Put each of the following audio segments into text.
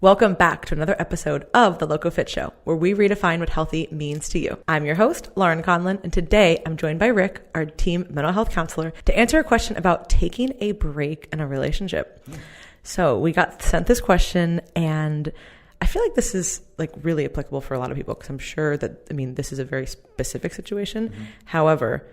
Welcome back to another episode of The Loco Fit Show, where we redefine what healthy means to you. I'm your host, Laurin Conlon, and today I'm joined by Rick, our team mental health counselor, to answer a question about taking a break in a relationship. So we got sent this question, and I feel like this is like really applicable for a lot of people because I'm sure that, this is a very specific situation. However,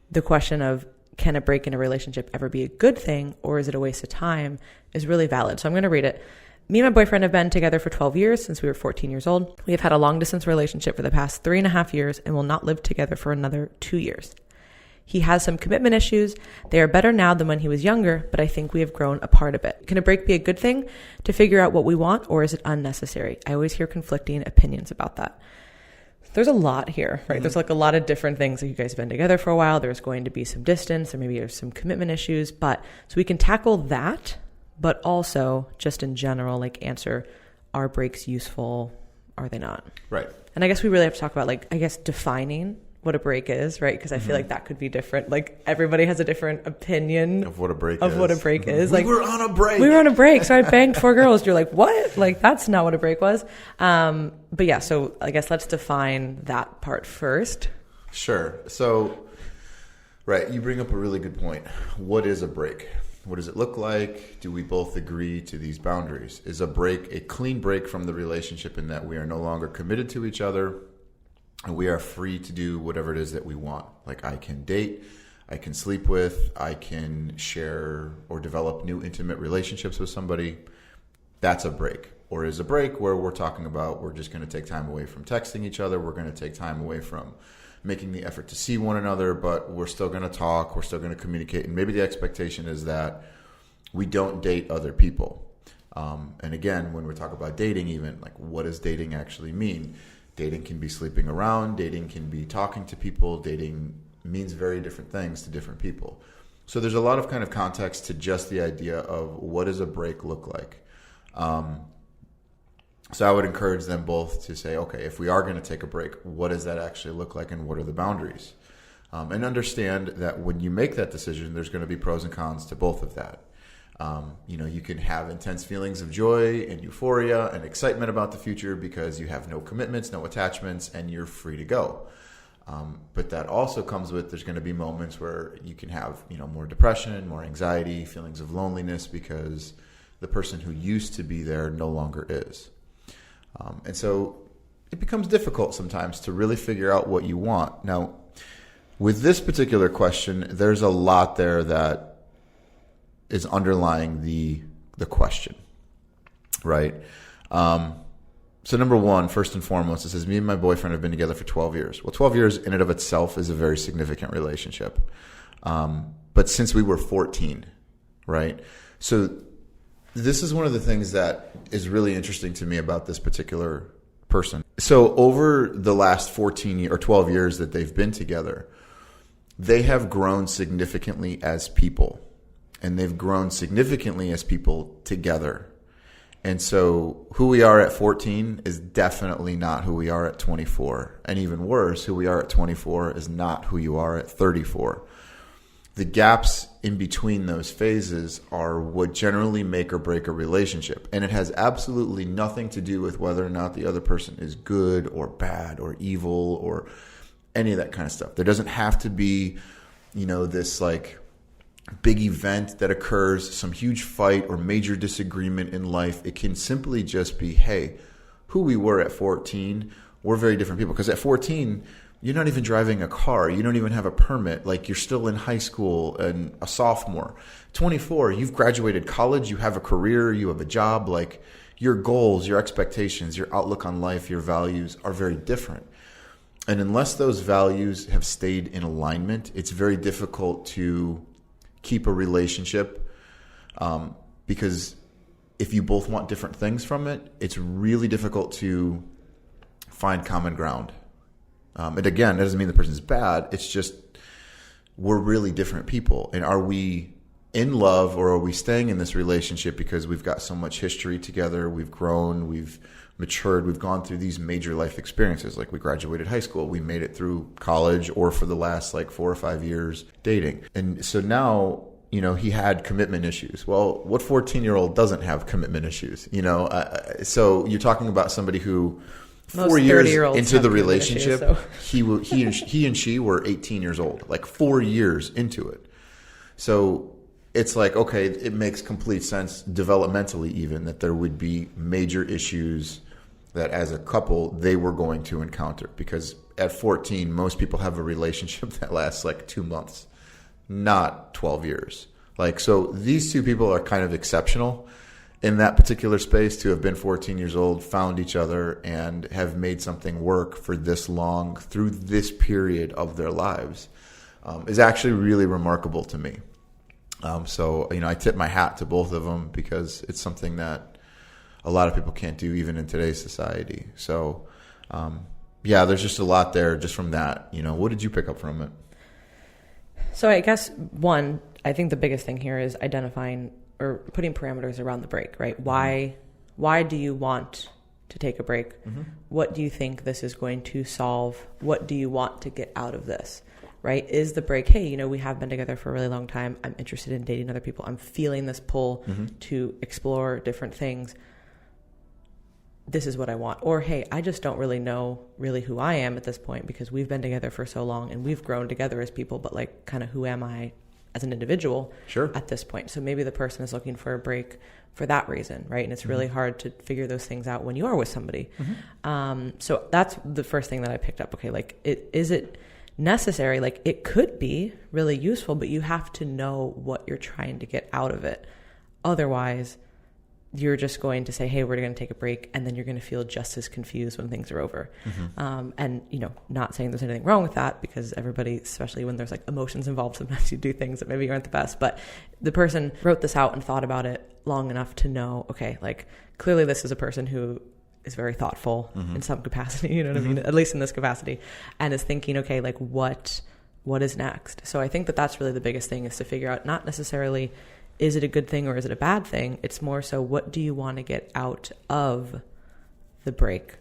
the question of can a break in a relationship ever be a good thing or is it a waste of time is really valid. So I'm going to read it. Me and my boyfriend have been together for 12 years since we were 14 years old. We have had a long distance relationship for the past 3.5 years and will not live together for another 2 years. He has some commitment issues. They are better now than when he was younger, but I think we have grown apart a bit. Can a break be a good thing to figure out what we want, or is it unnecessary? I always hear conflicting opinions about that. There's a lot here, right? There's like a lot of different things. Like you guys have been together for a while. There's going to be some distance, or maybe there's some commitment issues, so we can tackle that. But also, just in general, like answer, are breaks useful? Are they not? Right. And I guess we really have to talk about, defining what a break is, right? Because I feel like that could be different. Like, everybody has a different opinion of what a break is. We were on a break. We were on a break, so I banged 4 girls. You're like, what? Like, that's not what a break was. But yeah, so I guess let's define that part first. Sure. So, right, you bring up a really good point. What is a break? What does it look like? Do we both agree to these boundaries? Is a break a clean break from the relationship in that we are no longer committed to each other and we are free to do whatever it is that we want? Like I can date, I can sleep with, I can share or develop new intimate relationships with somebody. That's a break. Or is a break where we're talking about we're just going to take time away from texting each other. We're going to take time away from making the effort to see one another, but we're still going to talk, we're still going to communicate, and maybe the expectation is that we don't date other people. And again, when we talk about dating even, like what does dating actually mean? Dating can be sleeping around, dating can be talking to people, dating means very different things to different people. So there's a lot of kind of context to just the idea of what does a break look like? So I would encourage them both to say, okay, if we are going to take a break, what does that actually look like and what are the boundaries? And understand that when you make that decision, there's going to be pros and cons to both of that. You can have intense feelings of joy and euphoria and excitement about the future because you have no commitments, no attachments, and you're free to go. But that also comes with there's going to be moments where you can have more depression, more anxiety, feelings of loneliness because the person who used to be there no longer is. And so it becomes difficult sometimes to really figure out what you want. Now, with this particular question, there's a lot there that is underlying the question, right? So number one, first and foremost, it says, me and my boyfriend have been together for 12 years. Well, 12 years in and of itself is a very significant relationship. But since we were 14, right? So this is one of the things that is really interesting to me about this particular person. So over the last 14 or 12 years that they've been together, they have grown significantly as people. And they've grown significantly as people together. And so who we are at 14 is definitely not who we are at 24. And even worse, who we are at 24 is not who you are at 34. The gaps in between those phases are what generally make or break a relationship. And it has absolutely nothing to do with whether or not the other person is good or bad or evil or any of that kind of stuff. There doesn't have to be, this like big event that occurs, some huge fight or major disagreement in life. It can simply just be, hey, who we were at 14, we're very different people. Because at 14, you're not even driving a car. You don't even have a permit. Like you're still in high school and a sophomore. 24, you've graduated college. You have a career. You have a job. Like your goals, your expectations, your outlook on life, your values are very different. And unless those values have stayed in alignment, it's very difficult to keep a relationship because if you both want different things from it, it's really difficult to find common ground. And again, that doesn't mean the person's bad. It's just we're really different people. And are we in love or are we staying in this relationship because we've got so much history together, we've grown, we've matured, we've gone through these major life experiences. Like we graduated high school, we made it through college, or for the last 4 or 5 years dating. And so now, he had commitment issues. Well, what 14-year-old doesn't have commitment issues? So you're talking about somebody who 4 years into the relationship, issues, so. he and she were 18 years old, like 4 years into it. So it's like, okay, it makes complete sense developmentally even that there would be major issues that as a couple they were going to encounter, because at 14 most people have a relationship that lasts like 2 months, not 12 years. Like, so these two people are kind of exceptional in that particular space to have been 14 years old, found each other, and have made something work for this long through this period of their lives is actually really remarkable to me. So I tip my hat to both of them, because it's something that a lot of people can't do even in today's society. So there's just a lot there just from that. What did you pick up from it? So I guess I think the biggest thing here is identifying or putting parameters around the break, right? Why do you want to take a break? Mm-hmm. What do you think this is going to solve? What do you want to get out of this, right? Is the break, hey, we have been together for a really long time. I'm interested in dating other people. I'm feeling this pull to explore different things. This is what I want. Or, hey, I just don't really know who I am at this point, because we've been together for so long and we've grown together as people, but like kind of who am I as an individual at this point? So maybe the person is looking for a break for that reason, right? And it's really hard to figure those things out when you are with somebody. So that's the first thing that I picked up. Okay, like is it necessary? Like it could be really useful, but you have to know what you're trying to get out of it. Otherwise, you're just going to say, hey, we're going to take a break, and then you're going to feel just as confused when things are over. And, not saying there's anything wrong with that, because everybody, especially when there's like emotions involved, sometimes you do things that maybe aren't the best. But the person wrote this out and thought about it long enough to know, okay, like clearly this is a person who is very thoughtful in some capacity, you know what I mean? At least in this capacity, and is thinking, okay, like what is next? So I think that that's really the biggest thing, is to figure out not necessarily is it a good thing or is it a bad thing? It's more so, what do you want to get out of the break?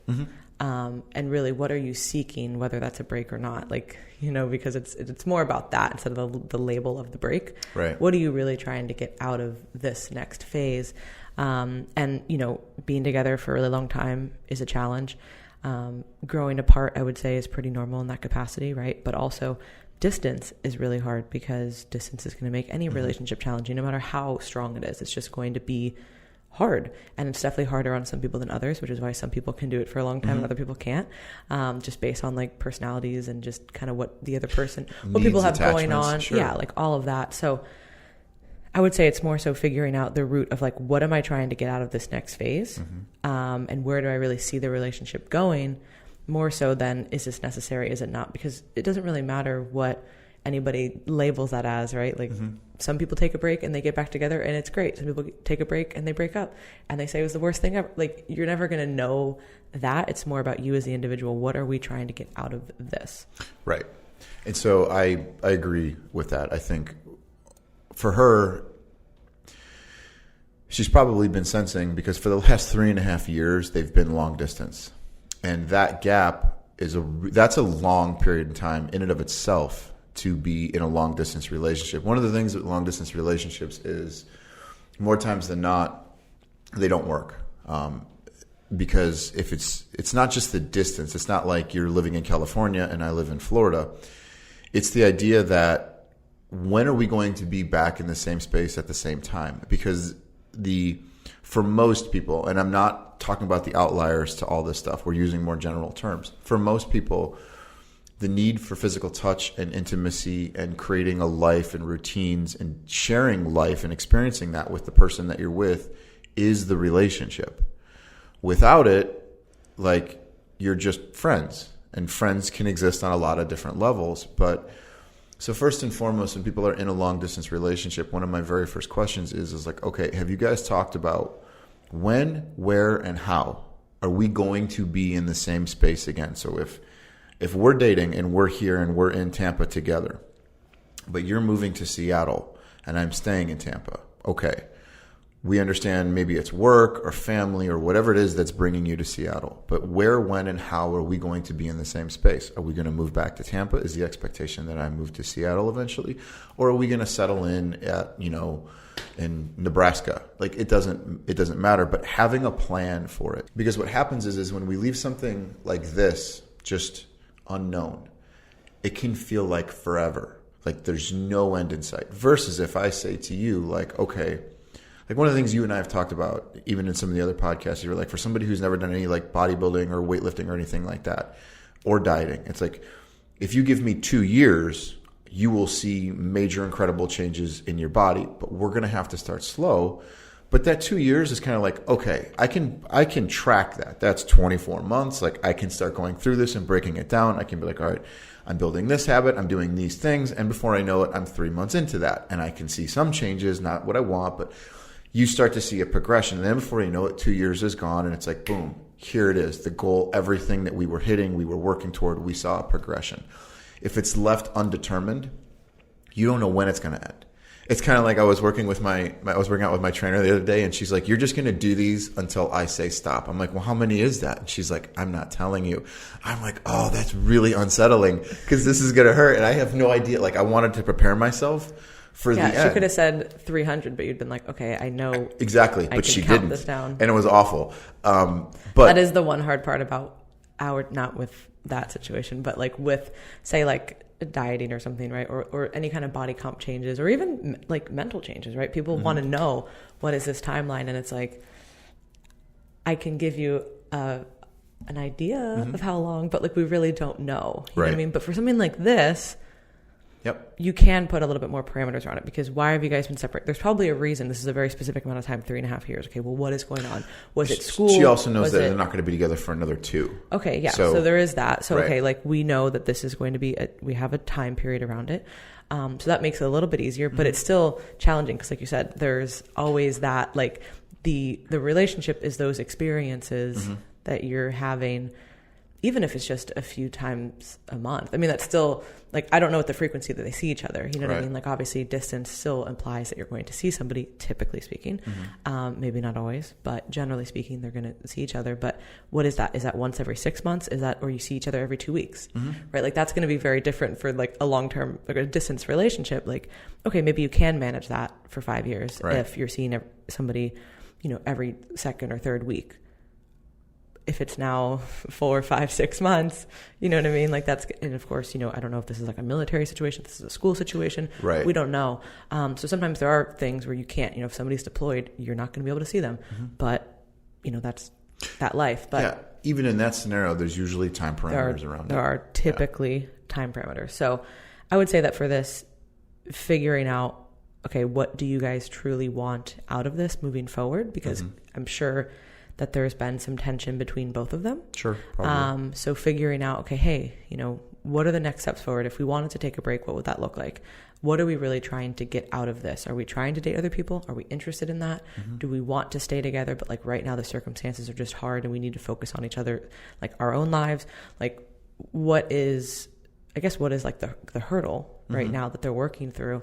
And really, what are you seeking, whether that's a break or not? Like, because it's more about that instead of the label of the break. Right. What are you really trying to get out of this next phase? And, being together for a really long time is a challenge. Growing apart, I would say, is pretty normal in that capacity, right? But also, distance is really hard, because distance is going to make any relationship challenging, no matter how strong it is. It's just going to be hard, and it's definitely harder on some people than others, which is why some people can do it for a long time and other people can't, just based on like personalities and just kind of what the other person, what people have going on. Like all of that. So I would say it's more so figuring out the root of like, what am I trying to get out of this next phase? And where do I really see the relationship going? More so than, is this necessary? Is it not? Because it doesn't really matter what anybody labels that as, right? Like some people take a break and they get back together and it's great. Some people take a break and they break up and they say it was the worst thing ever. Like, you're never going to know that. It's more about you as the individual. What are we trying to get out of this? Right. And so I agree with that. I think for her, she's probably been sensing, because for the last 3.5 years, they've been long distance. And that gap that's a long period of time in and of itself to be in a long distance relationship. One of the things with long distance relationships is, more times than not, they don't work. Because if it's not just the distance, it's not like you're living in California and I live in Florida. It's the idea that, when are we going to be back in the same space at the same time? Because for most people, and I'm not talking about the outliers to all this stuff, we're using more general terms. For most people, the need for physical touch and intimacy and creating a life and routines and sharing life and experiencing that with the person that you're with is the relationship. Without it, like, you're just friends, and friends can exist on a lot of different levels. But so first and foremost, when people are in a long distance relationship, one of my very first questions is like, okay, have you guys talked about when, where, and how are we going to be in the same space again? So if we're dating and we're here and we're in Tampa together, but you're moving to Seattle and I'm staying in Tampa, okay, We understand maybe it's work or family or whatever it is that's bringing you to Seattle. But where, when, and how are we going to be in the same space? Are we going to move back to Tampa? Is the expectation that I move to Seattle eventually? Or are we going to settle in at, in Nebraska? Like, it doesn't matter, but having a plan for it. Because what happens is when we leave something like this just unknown, it can feel like forever. Like there's no end in sight. Versus if I say to you, like, okay, like one of the things you and I have talked about, even in some of the other podcasts, you're like, for somebody who's never done any like bodybuilding or weightlifting or anything like that, or dieting, it's like, if you give me 2 years, you will see major, incredible changes in your body, but we're going to have to start slow. But that 2 years is kind of like, okay, I can track that. That's 24 months. Like I can start going through this and breaking it down. I can be like, all right, I'm building this habit. I'm doing these things. And before I know it, I'm 3 months into that. And I can see some changes, not what I want, but you start to see a progression. And then before you know it, 2 years is gone. And it's like, boom, here it is. The goal, everything that we were hitting, we were working toward, we saw a progression. If it's left undetermined, you don't know when it's going to end. It's kind of like I was working out with my trainer the other day, and she's like, you're just going to do these until I say stop. I'm like, well, how many is that? And she's like, I'm not telling you. I'm like, oh, that's really unsettling because this is going to hurt. And I have no idea. Like I wanted to prepare myself for the end. Yeah, she could have said 300, but you'd been like, okay, I know. Exactly. But she didn't. This down. And it was awful. But that is the one hard part about not with that situation, but like with, say, like dieting or something, right? Or any kind of body comp changes, or even like mental changes, right? People want to know, what is this timeline? And it's like, I can give you an idea of how long, but like we really don't know. You know what I mean? But for something like this, yep, you can put a little bit more parameters around it, because why have you guys been separate? There's probably a reason. This is a very specific amount of time, 3.5 years. Okay, well, what is going on? Was it school? She also knows that they're not going to be together for another 2. Okay, yeah. So there is that. So, okay, like we know that this is going to be, we have a time period around it. So that makes it a little bit easier, but it's still challenging because, like you said, there's always that, like the relationship is those experiences that you're having, even if it's just a few times a month. I mean, that's still, like, I don't know what the frequency that they see each other. You know what I mean? Like, obviously, distance still implies that you're going to see somebody, typically speaking. Maybe not always, but generally speaking, they're going to see each other. But what is that? Is that once every 6 months? Is that, or you see each other every 2 weeks? Right? Like, that's going to be very different for, like, a long-term, like, a distance relationship. Like, okay, maybe you can manage that for 5 years if you're seeing somebody, every second or third week. If it's now 4, 5, 6 months, you know what I mean? Like that's, and of course, I don't know if this is like a military situation, if this is a school situation. Right. We don't know. So sometimes there are things where you can't, if somebody's deployed, you're not going to be able to see them. But, that's that life. But yeah, even in that scenario, there's usually time parameters around it. There are typically time parameters. So I would say that for this, figuring out, okay, what do you guys truly want out of this moving forward? Because I'm sure that there's been some tension between both of them. Sure, probably. So figuring out, okay, hey, what are the next steps forward? If we wanted to take a break, what would that look like? What are we really trying to get out of this? Are we trying to date other people? Are we interested in that? Do we want to stay together? But like right now, the circumstances are just hard and we need to focus on each other, like our own lives. Like what is like the hurdle right now that they're working through?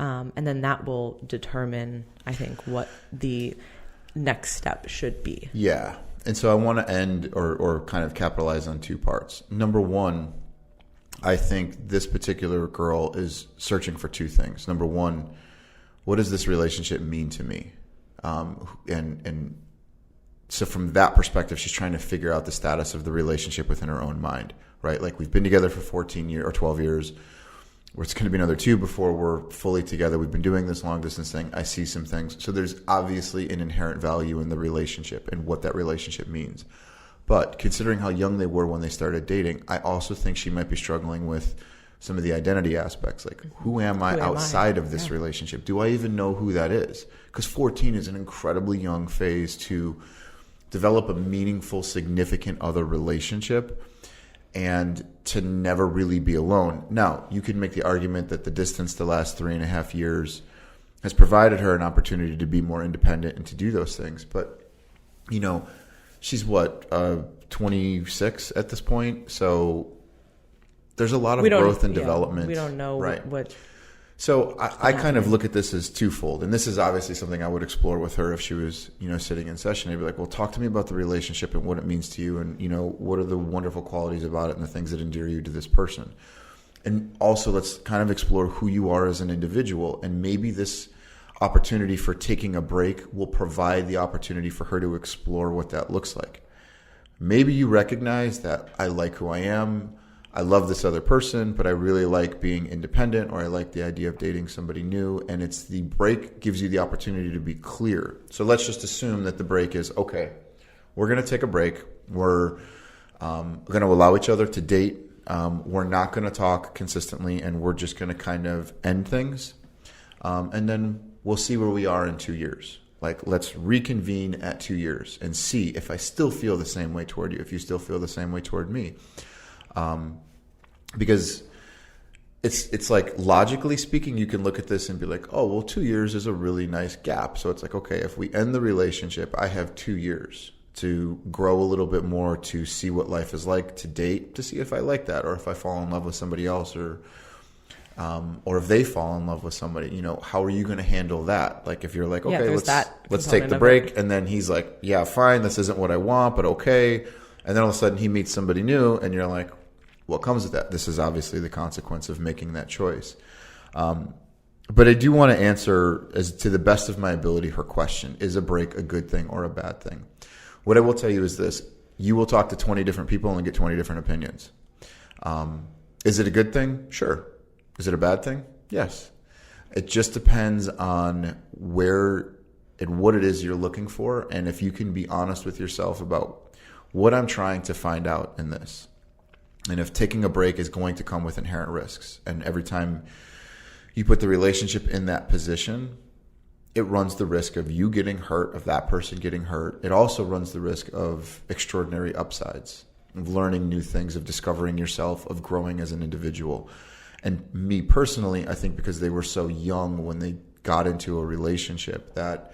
And then that will determine, I think, what the next step should be. Yeah. And so I want to end or kind of capitalize on 2 parts. Number one, I think this particular girl is searching for 2 things. Number one, what does this relationship mean to me? And so from that perspective, she's trying to figure out the status of the relationship within her own mind, right? Like we've been together for 14 years or 12 years. It's going to be another 2 before we're fully together. We've been doing this long distance thing. I see some things. So there's obviously an inherent value in the relationship and what that relationship means. But considering how young they were when they started dating, I also think she might be struggling with some of the identity aspects. Like, who am I outside of this relationship? Do I even know who that is? Because 14 is an incredibly young phase to develop a meaningful, significant other relationship and to never really be alone. Now, you can make the argument that the distance the last 3.5 years has provided her an opportunity to be more independent and to do those things. But, she's 26 at this point. So there's a lot of growth and development. We don't know what. So I kind of look at this as twofold. And this is obviously something I would explore with her if she was, sitting in session. I'd be like, well, talk to me about the relationship and what it means to you. And, what are the wonderful qualities about it and the things that endear you to this person. And also let's kind of explore who you are as an individual. And maybe this opportunity for taking a break will provide the opportunity for her to explore what that looks like. Maybe you recognize that I like who I am. I love this other person, but I really like being independent, or I like the idea of dating somebody new. And it's the break gives you the opportunity to be clear. So let's just assume that the break is, okay, we're going to take a break. We're going to allow each other to date. We're not going to talk consistently, and we're just going to kind of end things. And then we'll see where we are in 2 years. Like, let's reconvene at 2 years and see if I still feel the same way toward you, if you still feel the same way toward me. Because it's like, logically speaking, you can look at this and be like, oh, well, 2 years is a really nice gap. So it's like, okay, if we end the relationship, I have 2 years to grow a little bit more, to see what life is like, to date, to see if I like that, or if I fall in love with somebody else, or if they fall in love with somebody. How are you going to handle that? Like, if you're like, okay, let's take the break, and then he's like, yeah, fine, this isn't what I want, but okay. And then all of a sudden he meets somebody new, and you're like, what comes with that? This is obviously the consequence of making that choice. But I do want to answer, as to the best of my ability, her question: is a break a good thing or a bad thing? What I will tell you is this: you will talk to 20 different people and get 20 different opinions. Is it a good thing? Sure. Is it a bad thing? Yes. It just depends on where and what it is you're looking for, and if you can be honest with yourself about what I'm trying to find out in this. And if taking a break is going to come with inherent risks, and every time you put the relationship in that position, it runs the risk of you getting hurt, of that person getting hurt. It also runs the risk of extraordinary upsides, of learning new things, of discovering yourself, of growing as an individual. And me personally, I think because they were so young when they got into a relationship, that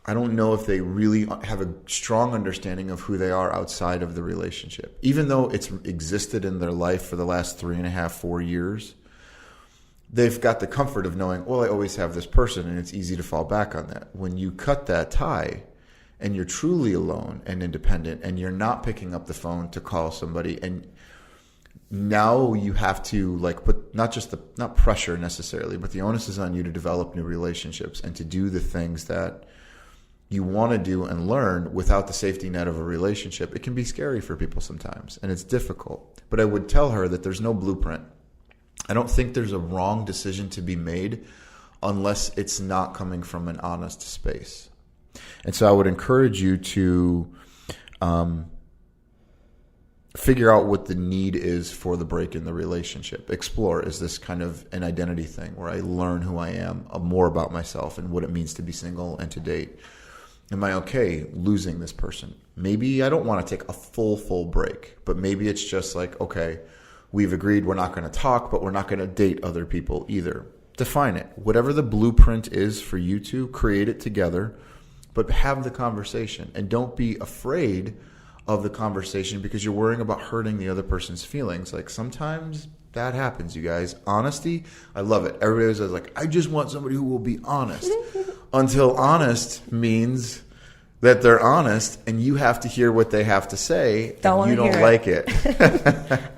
I don't know if they really have a strong understanding of who they are outside of the relationship. Even though it's existed in their life for the last 3.5, 4 years, they've got the comfort of knowing, well, I always have this person, and it's easy to fall back on that. When you cut that tie and you're truly alone and independent, and you're not picking up the phone to call somebody, and now you have to put not pressure necessarily, but the onus is on you to develop new relationships and to do the things that you want to do and learn without the safety net of a relationship. It can be scary for people sometimes, and it's difficult. But I would tell her that there's no blueprint. I don't think there's a wrong decision to be made unless it's not coming from an honest space. And so I would encourage you to figure out what the need is for the break in the relationship. Explore, is this kind of an identity thing where I learn who I am, more about myself and what it means to be single and to date? Am I okay losing this person? Maybe I don't want to take a full break, but maybe it's just like, okay, we've agreed we're not going to talk, but we're not going to date other people either. Define it. Whatever the blueprint is for you two, create it together, but have the conversation. And don't be afraid of the conversation because you're worrying about hurting the other person's feelings. Like, sometimes that happens, you guys. Honesty, I love it. Everybody says, like, I just want somebody who will be honest. Until honest means that they're honest, and you have to hear what they have to say. You don't like it.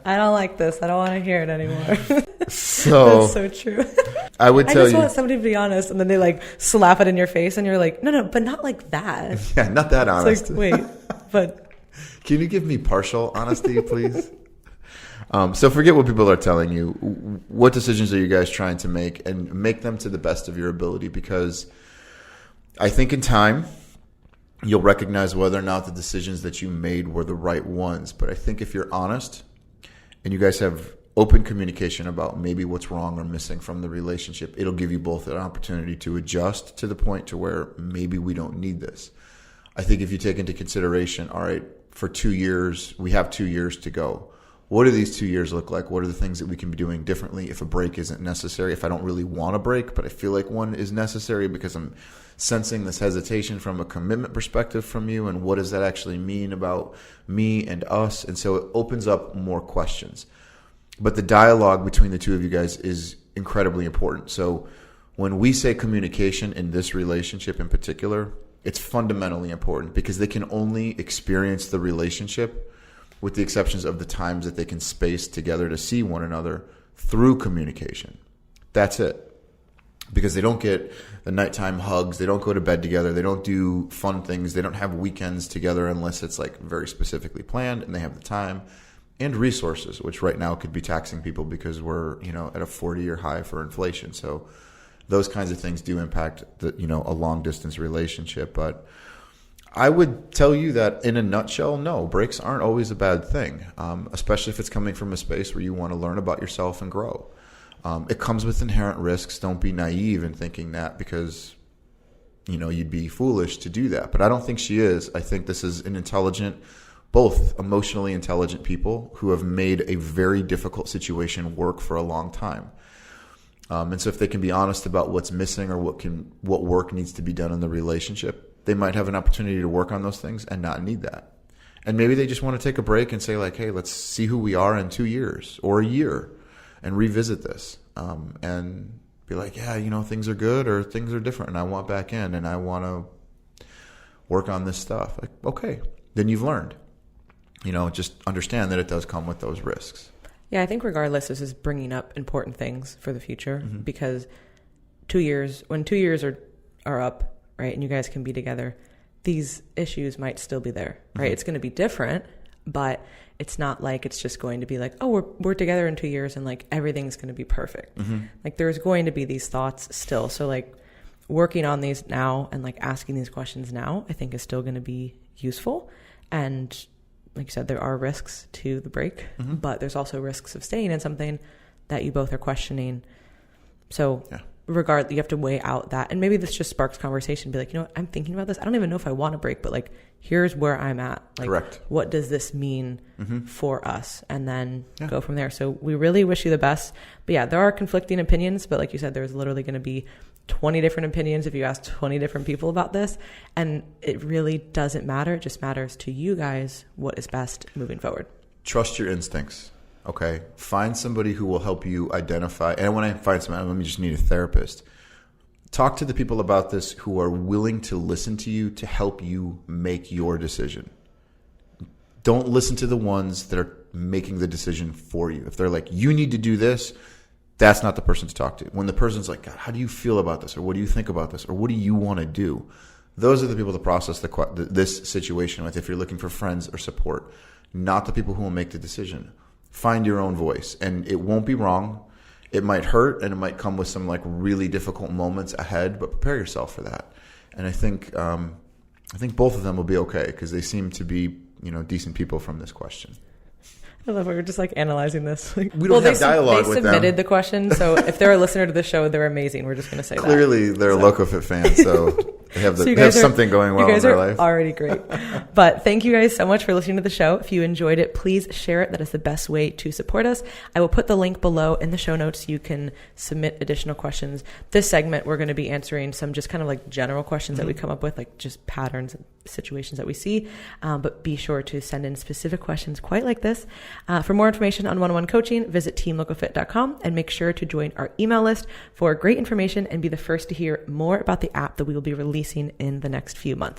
I don't like this. I don't want to hear it anymore. So that's so true. I would tell you, I just want somebody to be honest, and then they slap it in your face, and you're like, no, but not like that. Yeah, not that honest. It's like, wait, but can you give me partial honesty, please? So forget what people are telling you. What decisions are you guys trying to make, and make them to the best of your ability? Because I think in time, you'll recognize whether or not the decisions that you made were the right ones. But I think if you're honest and you guys have open communication about maybe what's wrong or missing from the relationship, it'll give you both an opportunity to adjust to the point to where maybe we don't need this. I think if you take into consideration, all right, for 2 years, we have 2 years to go. What do these 2 years look like? What are the things that we can be doing differently if a break isn't necessary? If I don't really want a break, but I feel like one is necessary because I'm sensing this hesitation from a commitment perspective from you, and what does that actually mean about me and us? And so it opens up more questions. But the dialogue between the two of you guys is incredibly important. So when we say communication in this relationship in particular, it's fundamentally important because they can only experience the relationship, with the exceptions of the times that they can space together to see one another, through communication. That's it. Because they don't get the nighttime hugs, they don't go to bed together, they don't do fun things, they don't have weekends together unless it's like very specifically planned and they have the time and resources, which right now could be taxing people because we're, at a 40-year high for inflation. So those kinds of things do impact a long distance relationship. But I would tell you that in a nutshell, no, breaks aren't always a bad thing, especially if it's coming from a space where you want to learn about yourself and grow. It comes with inherent risks. Don't be naive in thinking that because, you'd be foolish to do that. But I don't think she is. I think this is an intelligent, both emotionally intelligent people who have made a very difficult situation work for a long time. And so if they can be honest about what's missing or what work needs to be done in the relationship, they might have an opportunity to work on those things and not need that. And maybe they just want to take a break and say like, hey, let's see who we are in 2 years or a year and revisit this, and be like, yeah, things are good or things are different and I want back in and I want to work on this stuff. Like, okay, then you've learned. Just understand that it does come with those risks. Yeah, I think regardless, this is bringing up important things for the future because 2 years, when 2 years are up, right, and you guys can be together, these issues might still be there, right? It's going to be different, but it's not like it's just going to be like, oh, we're together in 2 years and like everything's going to be perfect. Like there's going to be these thoughts still. So like working on these now and like asking these questions now, I think is still going to be useful. And like you said, there are risks to the break, but there's also risks of staying in something that you both are questioning. So regardless, you have to weigh out that. And maybe this just sparks conversation. Be like, I'm thinking about this. I don't even know if I want to break, but like, here's where I'm at. Like, correct. What does this mean for us? And then go from there. So we really wish you the best. But yeah, there are conflicting opinions. But like you said, there's literally going to be 20 different opinions if you ask 20 different people about this. And it really doesn't matter. It just matters to you guys what is best moving forward. Trust your instincts. Okay. Find somebody who will help you identify. And when I find somebody, let me just need a therapist. Talk to the people about this who are willing to listen to you to help you make your decision. Don't listen to the ones that are making the decision for you. If they're like, you need to do this, that's not the person to talk to. When the person's like, God, how do you feel about this? Or what do you think about this? Or what do you want to do? Those are the people to process this situation with if you're looking for friends or support, not the people who will make the decision. Find your own voice, and it won't be wrong. It might hurt, and it might come with some like really difficult moments ahead, but prepare yourself for that. And I think both of them will be okay because they seem to be, decent people from this question. I love how we're just like analyzing this. We don't have dialogue with them. They submitted the question, so if they're a listener to the show, they're amazing. We're just going to say Clearly, they're a LocoFit fan, so they have something going well in their life. You guys are already great. But thank you guys so much for listening to the show. If you enjoyed it, please share it. That is the best way to support us. I will put the link below in the show notes so you can submit additional questions. This segment, we're going to be answering some just kind of like general questions that we come up with, like just patterns and situations that we see. But be sure to send in specific questions quite like this. For more information on one-on-one coaching, visit teamlocofit.com and make sure to join our email list for great information and be the first to hear more about the app that we will be releasing in the next few months.